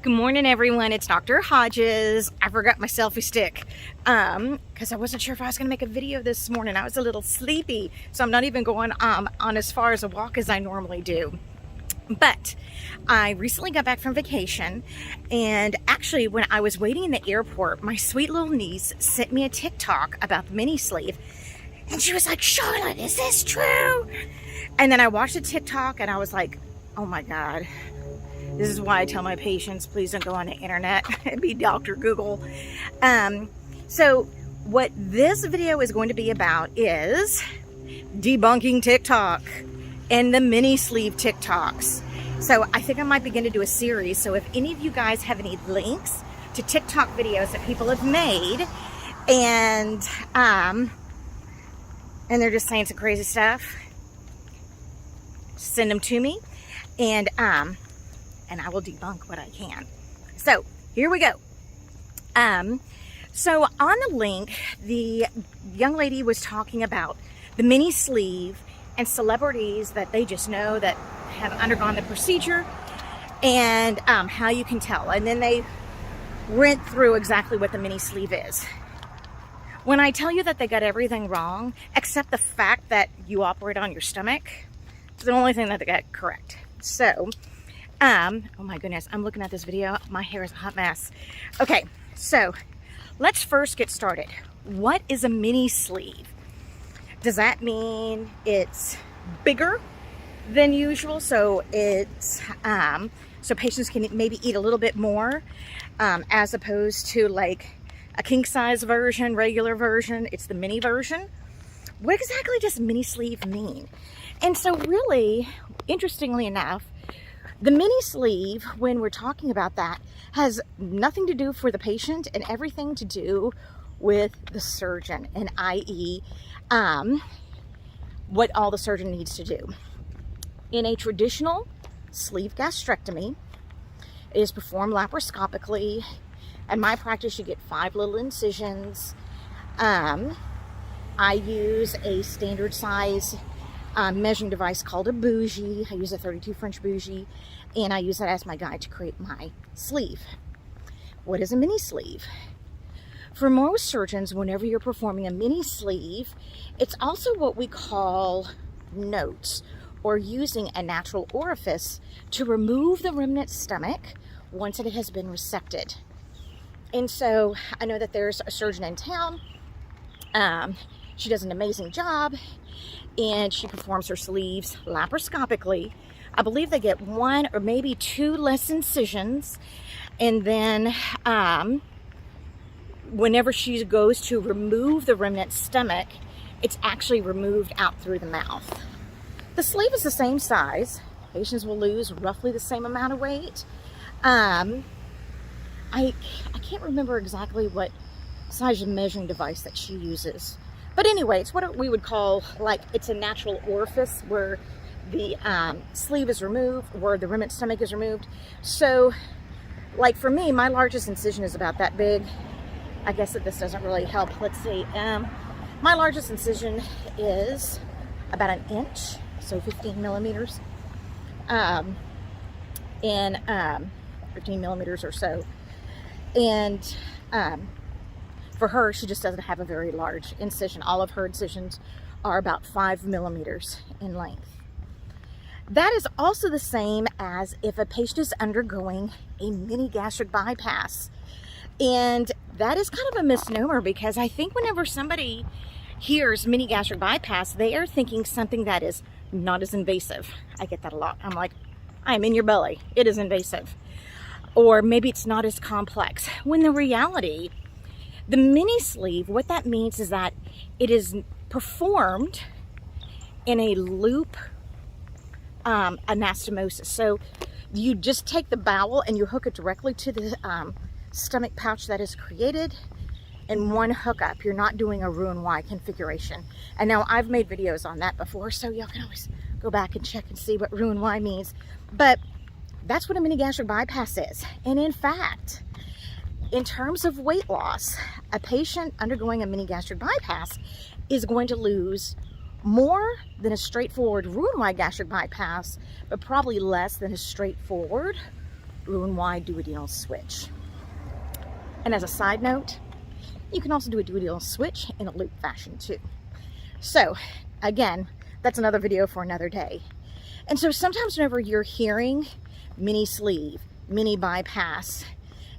Good morning, everyone. It's Dr. Hodges. I forgot my selfie stick because I wasn't sure if I was going to make a video this morning. I was a little sleepy, so I'm not even going on as far as a walk as I normally do. But I recently got back from vacation, and actually when I was waiting in the airport, my sweet little niece sent me a TikTok about the mini sleeve, and she was like, "Charlotte, is this true?" And then I watched the TikTok and I was like, oh my God. This is why I tell my patients, please don't go on the internet and be Dr. Google. So what this video is going to be about is debunking TikTok and the mini sleeve TikToks. So I think I might begin to do a series. So if any of you guys have any links to TikTok videos that people have made and they're just saying some crazy stuff, send them to me, and I will debunk what I can. So here we go. So on the link, the young lady was talking about the mini sleeve and celebrities that they just know that have undergone the procedure and how you can tell. And then they went through exactly what the mini sleeve is. When I tell you that they got everything wrong, except the fact that you operate on your stomach, it's the only thing that they got correct. So, oh my goodness, I'm looking at this video. My hair is a hot mess. Okay, so let's first get started. What is a mini sleeve? Does that mean it's bigger than usual? So it's, so patients can maybe eat a little bit more, as opposed to like a king size version, regular version. It's the mini version. What exactly does mini sleeve mean? And so really, interestingly enough, the mini sleeve, when we're talking about that, has nothing to do for the patient and everything to do with the surgeon, and i.e. What all the surgeon needs to do. In a traditional sleeve gastrectomy, it is performed laparoscopically. In my practice, you get 5 little incisions. I use a standard size measuring device called a bougie. I use a 32 French bougie, and I use that as my guide to create my sleeve. What is a mini sleeve? For most surgeons, whenever you're performing a mini sleeve, it's also what we call notes, or using a natural orifice to remove the remnant stomach once it has been resected. And so I know that there's a surgeon in town. She does an amazing job, and she performs her sleeves laparoscopically. I believe they get 1 or maybe 2 less incisions, and then whenever she goes to remove the remnant stomach, it's actually removed out through the mouth. The sleeve is the same size. Patients will lose roughly the same amount of weight. I can't remember exactly what size of measuring device that she uses. But anyway, it's what we would call, like, it's a natural orifice where the sleeve is removed, where the remnant stomach is removed. So, like for me, my largest incision is about that big. I guess that this doesn't really help. Let's see. My largest incision is about 1 inch, so 15 millimeters. 15 millimeters or so. And for her, she just doesn't have a very large incision. All of her incisions are about 5 millimeters in length. That is also the same as if a patient is undergoing a mini gastric bypass. And that is kind of a misnomer, because I think whenever somebody hears mini gastric bypass, they are thinking something that is not as invasive. I get that a lot. I'm like, I'm in your belly. It is invasive. Or maybe it's not as complex. When the reality, the mini sleeve, what that means is that it is performed in a loop anastomosis. So you just take the bowel and you hook it directly to the stomach pouch that is created in one hookup. You're not doing a Roux-en-Y configuration. And now I've made videos on that before, so y'all can always go back and check and see what Roux-en-Y means. But that's what a mini gastric bypass is. And in fact, in terms of weight loss, a patient undergoing a mini gastric bypass is going to lose more than a straightforward Roux-en-Y gastric bypass, but probably less than a straightforward Roux-en-Y duodenal switch. And as a side note, you can also do a duodenal switch in a loop fashion too. So again, that's another video for another day. And so sometimes whenever you're hearing mini sleeve, mini bypass,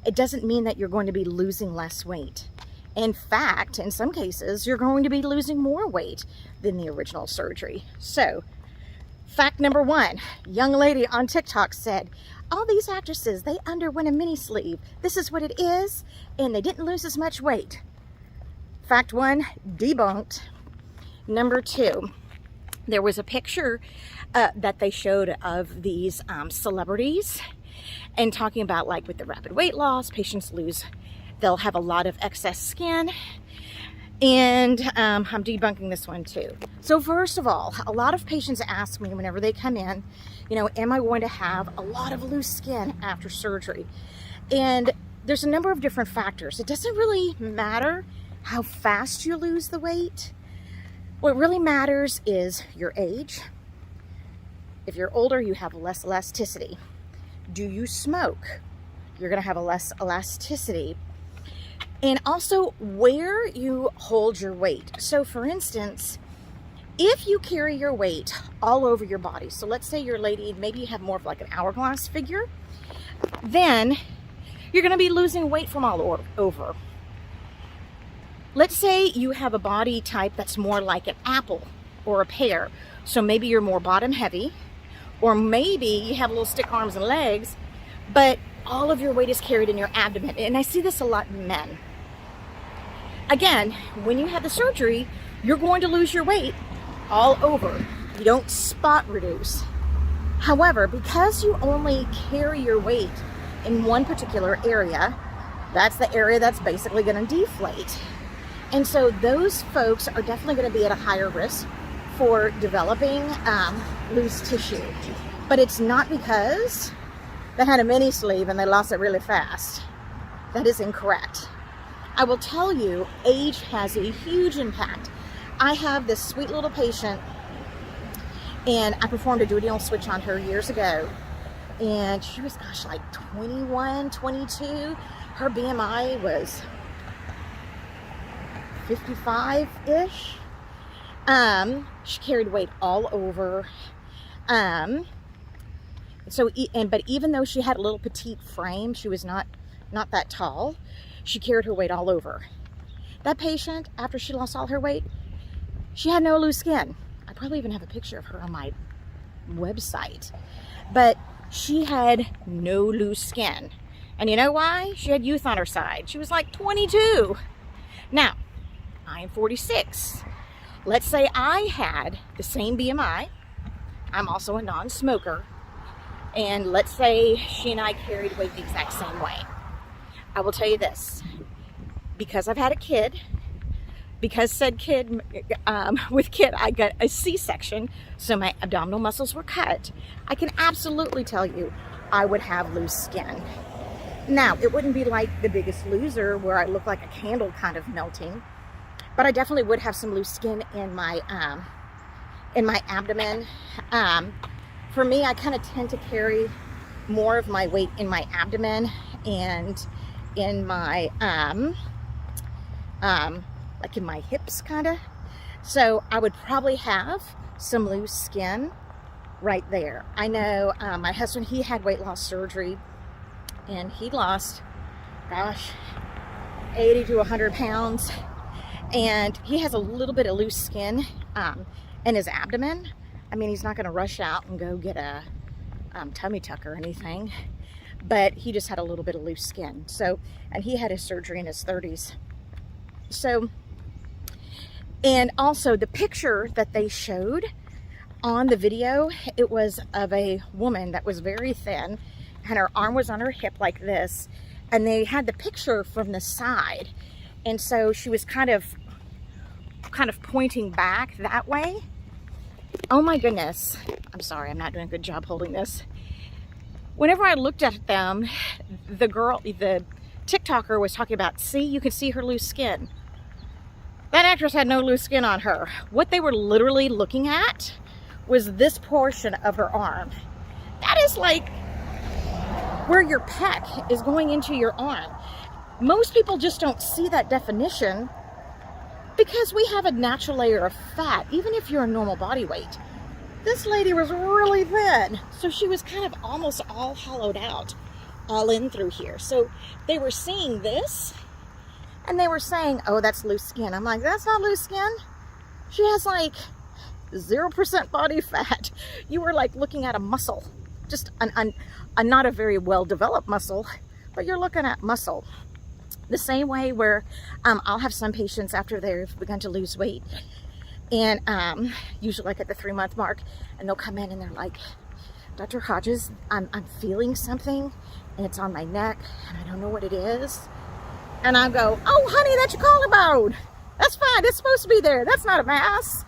it doesn't mean that you're going to be losing less weight. In fact, in some cases, you're going to be losing more weight than the original surgery. So, fact number one, young lady on TikTok said, all these actresses, they underwent a mini sleeve. This is what it is, and they didn't lose as much weight. Fact one, debunked. Number two, there was a picture that they showed of these celebrities and talking about, like, with the rapid weight loss, patients they'll have a lot of excess skin. And I'm debunking this one too. So first of all, a lot of patients ask me whenever they come in, you know, am I going to have a lot of loose skin after surgery? And there's a number of different factors. It doesn't really matter how fast you lose the weight. What really matters is your age. If you're older, you have less elasticity. Do you smoke? You're going to have a less elasticity. And also where you hold your weight. So for instance, if you carry your weight all over your body, so let's say you're a lady, maybe you have more of like an hourglass figure, then you're going to be losing weight from all over. Let's say you have a body type that's more like an apple or a pear. So maybe you're more bottom heavy, or maybe you have little stick arms and legs, but all of your weight is carried in your abdomen. And I see this a lot in men. Again, when you have the surgery, you're going to lose your weight all over. You don't spot reduce. However, because you only carry your weight in one particular area, that's the area that's basically going to deflate. And so those folks are definitely going to be at a higher risk for developing loose tissue. But it's not because they had a mini sleeve and they lost it really fast. That is incorrect. I will tell you, age has a huge impact. I have this sweet little patient, and I performed a duodenal switch on her years ago, and she was, gosh, like 21, 22. Her BMI was 55-ish. She carried weight all over. But even though she had a little petite frame, she was not that tall, she carried her weight all over. That patient, after she lost all her weight, she had no loose skin. I probably even have a picture of her on my website. But she had no loose skin. And you know why? She had youth on her side. She was like 22. Now, I am 46. Let's say I had the same BMI. I'm also a non-smoker. And let's say she and I carried weight the exact same way. I will tell you this, because I've had a kid, because said kid, with kid, I got a C-section, so my abdominal muscles were cut, I can absolutely tell you I would have loose skin. Now, it wouldn't be like The Biggest Loser where I look like a candle kind of melting, but I definitely would have some loose skin in my abdomen. For me, I kind of tend to carry more of my weight in my abdomen and in my, like in my hips, kind of. So I would probably have some loose skin right there. I know my husband, he had weight loss surgery, and he lost, gosh, 80 to 100 pounds. And he has a little bit of loose skin in his abdomen. I mean, he's not going to rush out and go get a tummy tuck or anything, but he just had a little bit of loose skin. So, and he had his surgery in his 30s. So, and also the picture that they showed on the video, it was of a woman that was very thin, and her arm was on her hip like this, and they had the picture from the side, and so she was kind of pointing back that way. Oh my goodness. I'm sorry, I'm not doing a good job holding this. Whenever I looked at them, the TikToker was talking about, see, you can see her loose skin. That actress had no loose skin on her. What they were literally looking at was this portion of her arm. That is like where your pec is going into your arm. Most people just don't see that definition because we have a natural layer of fat, even if you're a normal body weight. This lady was really thin, so she was kind of almost all hollowed out, all in through here. So they were seeing this, and they were saying, oh, that's loose skin. I'm like, that's not loose skin. She has like 0% body fat. You were like looking at a muscle, just not a very well-developed muscle, but you're looking at muscle. The same way where I'll have some patients after they've begun to lose weight, and usually like at the 3-month mark, and they'll come in and they're like, Dr. Hodges, I'm feeling something, and it's on my neck, and I don't know what it is. And I go, oh, honey, that's your collarbone. That's fine. It's supposed to be there. That's not a mass.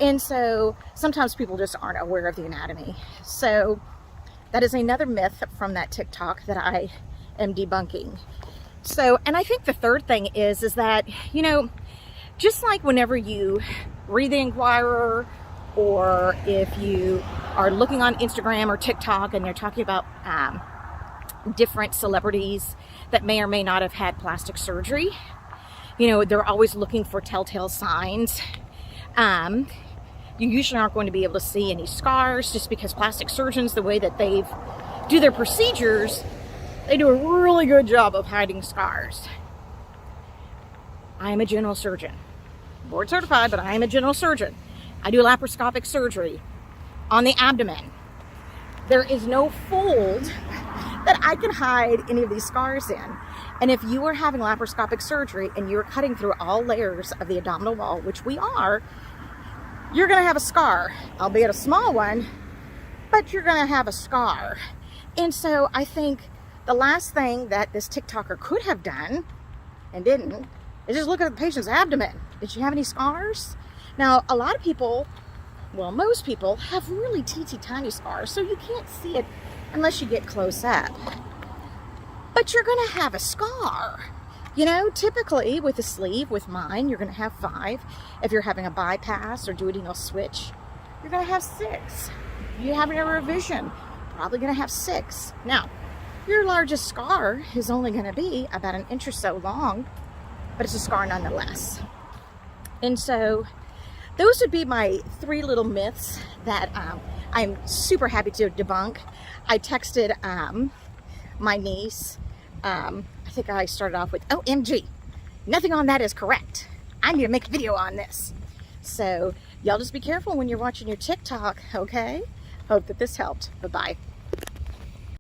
And so sometimes people just aren't aware of the anatomy. So that is another myth from that TikTok that I am debunking. So, and I think the third thing is that, you know, just like whenever you read the Inquirer, or if you are looking on Instagram or TikTok and they're talking about different celebrities that may or may not have had plastic surgery, you know, they're always looking for telltale signs. You usually aren't going to be able to see any scars, just because plastic surgeons, the way that they do their procedures, they do a really good job of hiding scars. I am a general surgeon, board certified, but I am a general surgeon. I do laparoscopic surgery on the abdomen. There is no fold that I can hide any of these scars in. And if you are having laparoscopic surgery and you're cutting through all layers of the abdominal wall, which we are, you're gonna have a scar, albeit a small one, but you're gonna have a scar. And so I think the last thing that this TikToker could have done, and didn't, is just look at the patient's abdomen. Did she have any scars? Now, a lot of people, well, most people have really teensy tiny scars, so you can't see it unless you get close up. But you're gonna have a scar. You know, typically with a sleeve, with mine, you're gonna have 5. If you're having a bypass or duodenal switch, you're gonna have 6. If you're having a revision, probably gonna have 6. Now, your largest scar is only gonna be about 1 inch or so long, but it's a scar nonetheless. And so those would be my 3 little myths that I'm super happy to debunk. I texted my niece. I think I started off with, OMG, nothing on that is correct. I need to make a video on this. So y'all just be careful when you're watching your TikTok, okay? Hope that this helped. Bye-bye.